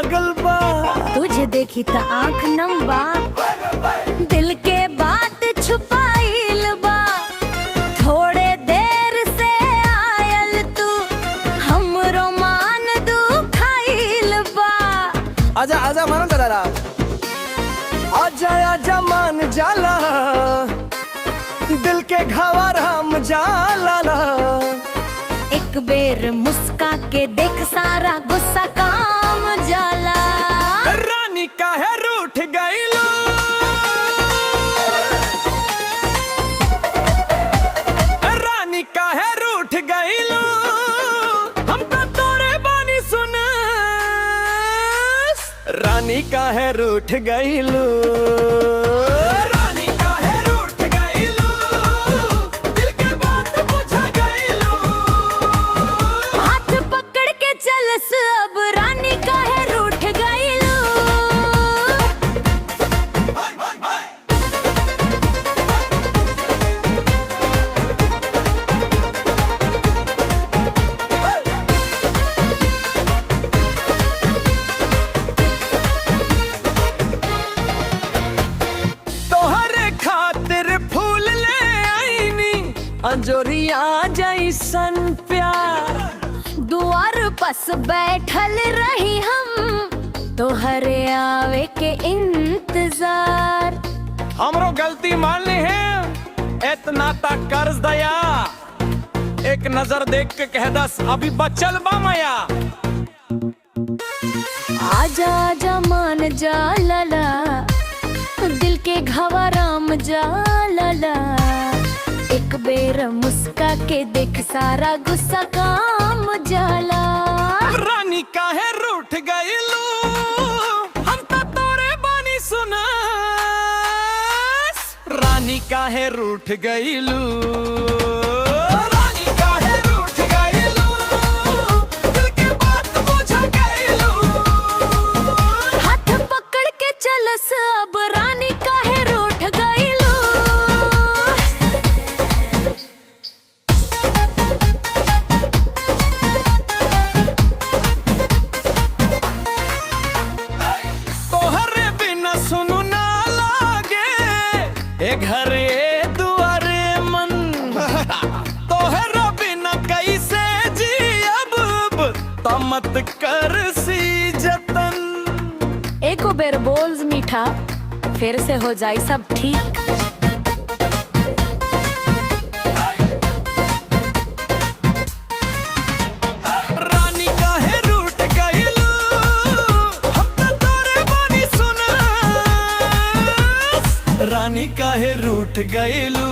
पागल बा। तुझे देखी त आँख नम बा, दिल के बात छुपाइल बा। थोड़े देर से आयल तू, हमरो मान दुखाइल बा। आजा आजा मानो दादा, आजा आजा मान जाला, दिल के घावर हम जाला। एक बेर मुस्का के देख, सारा गुस्सा काम जाला। रानी काहे रूठ गइलो, रानी काहे रूठ गइलो, हम तो तोरे बानी सुन। रानी काहे रूठ गइलो, अब रानी काहे रूठ गइलो। तोहरे खातिर फूल ले आईनी, अंजोरिया जैसन प्यार। दुआर पस बैठल रही हम, तोहरे आवे के इंतजार। हमरो गलती मान ली है, इतना तक कर्ज दया। एक नजर देख के कह दस, अभी बचल बा माया। आजा आजा मान जा लला, दिल के घवराम जा लला। एक बेर मुस्का के देख, सारा गुस्सा काम जाला। रानी काहे रूठ गइलो, हम तो तोरे बानी सुना। रानी काहे रूठ गइलो, रानी काहे रूठ गइलो, दिल के बात बुझ गइलो। हाथ पकड़ के चलस, अब रानी काहे रूठ गइलो। तोहरे बिना सुनु ना लागे, ए घरे दुआरे मन। तोहरा बिना कैसे जियब, तमत कर सी जतन। एको बेर बोल मीठा, फिर से हो जाए सब ठीक। रानी काहे रूठ गइलो, हम तो तोरे बानी सुना। रानी काहे रूठ गइलो।